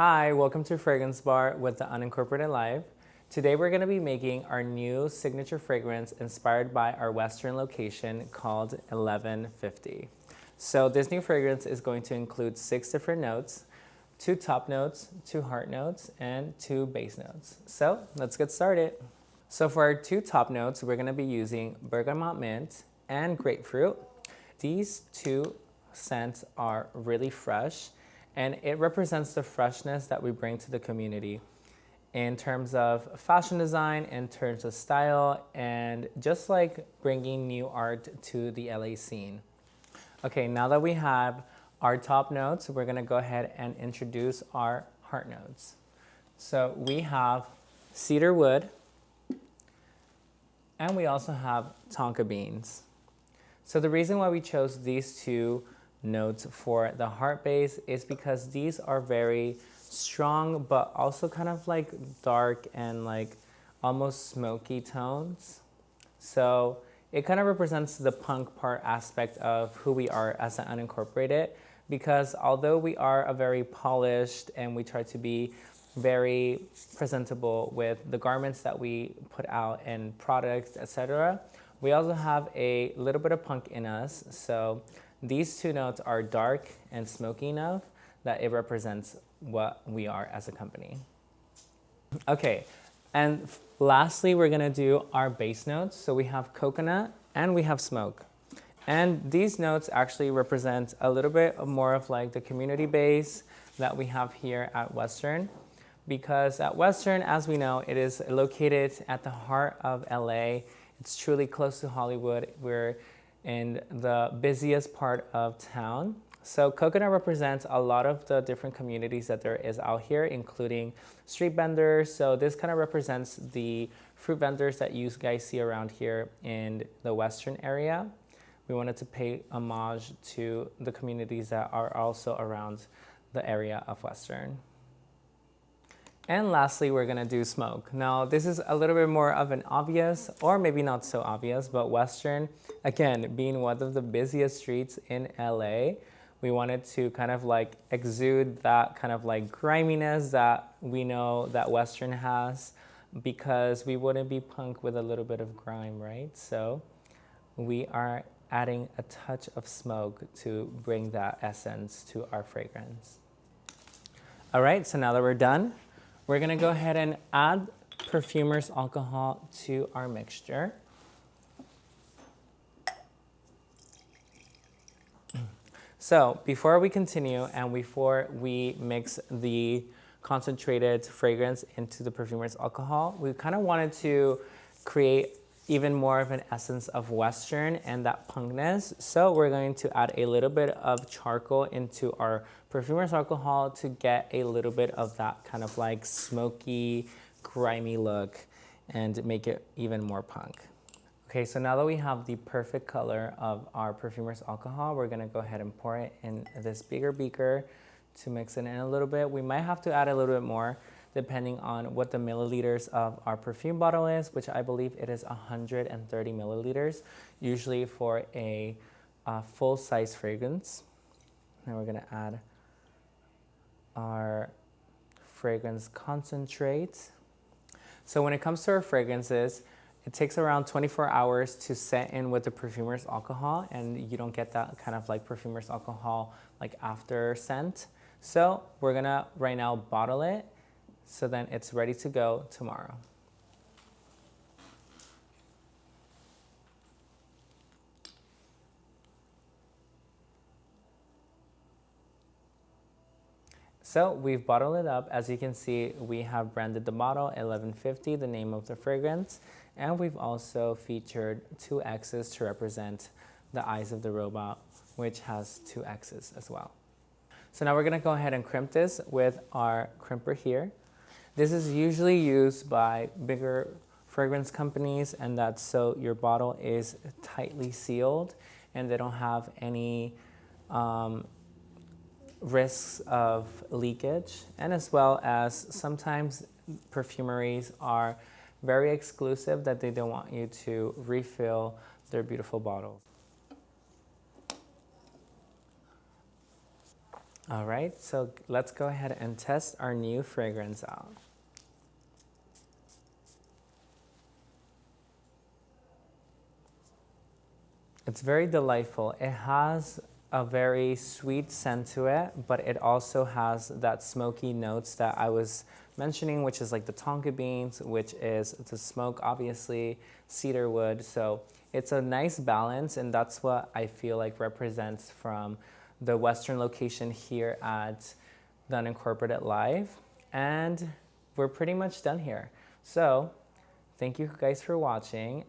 Hi, welcome to Fragrance Bar with the Unincorporated Live. Today we're going to be making our new signature fragrance inspired by our Western location called 1150. So this new fragrance is going to include 6 different notes, 2 top notes, 2 heart notes, and 2 base notes. So let's get started. So for our 2 top notes, we're going to be using bergamot mint and grapefruit. These 2 scents are really fresh, and it represents the freshness that we bring to the community in terms of fashion design, in terms of style, and just like bringing new art to the LA scene. Okay, now that we have our top notes, we're gonna go ahead and introduce our heart notes. So we have cedar wood, and we also have tonka beans. So the reason why we chose these 2 notes for the heart base is because these are very strong, but also kind of like dark and like almost smoky tones. So it kind of represents the punk part aspect of who we are as an unincorporated, because although we are a very polished and we try to be very presentable with the garments that we put out and products, etc., we also have a little bit of punk in us. So these 2 notes are dark and smoky enough that it represents what we are as a company. Okay, and lastly, we're gonna do our base notes. So we have coconut and we have smoke. And these notes actually represent a little bit more of like the community base that we have here at Western. Because at Western, as we know, it is located at the heart of LA. It's truly close to Hollywood. We're in the busiest part of town. So coconut represents a lot of the different communities that there is out here, including street vendors. So this kind of represents the fruit vendors that you guys see around here in the Western area. We wanted to pay homage to the communities that are also around the area of Western. And lastly, we're gonna do smoke. Now, this is a little bit more of an obvious, or maybe not so obvious, but Western, again, being one of the busiest streets in LA, we wanted to kind of like exude that kind of like griminess that we know that Western has, because we wouldn't be punk with a little bit of grime, right? So we are adding a touch of smoke to bring that essence to our fragrance. All right, so now that we're done, we're gonna go ahead and add perfumer's alcohol to our mixture. So before we continue and before we mix the concentrated fragrance into the perfumer's alcohol, we kind of wanted to create even more of an essence of Western and that punkness. So we're going to add a little bit of charcoal into our perfumer's alcohol to get a little bit of that kind of like smoky, grimy look and make it even more punk. Okay, so now that we have the perfect color of our perfumer's alcohol, we're gonna go ahead and pour it in this bigger beaker to mix it in a little bit. We might have to add a little bit more depending on what the milliliters of our perfume bottle is, which I believe it is 130 milliliters, usually for a full-size fragrance. Now we're gonna add our fragrance concentrate. So when it comes to our fragrances, it takes around 24 hours to set in with the perfumer's alcohol, and you don't get that kind of like perfumer's alcohol like after scent. So we're gonna right now bottle it, so then it's ready to go tomorrow. So we've bottled it up. As you can see, we have branded the bottle 1150, the name of the fragrance, and we've also featured 2 X's to represent the eyes of the robot, which has 2 X's as well. So now we're gonna go ahead and crimp this with our crimper here. This is usually used by bigger fragrance companies, and that's so your bottle is tightly sealed and they don't have any risks of leakage. And as well as sometimes perfumeries are very exclusive that they don't want you to refill their beautiful bottles. All right, so let's go ahead and test our new fragrance out. It's very delightful. It has a very sweet scent to it, but it also has that smoky notes that I was mentioning, which is like the tonka beans, which is the smoke, obviously, cedar wood. So it's a nice balance, and that's what I feel like represents from the Western location here at the Unincorporated Live. And we're pretty much done here. So thank you guys for watching.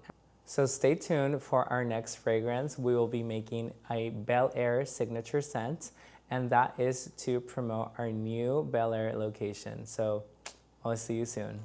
So stay tuned for our next fragrance. We will be making a Bel Air signature scent, and that is to promote our new Bel Air location. So I'll see you soon.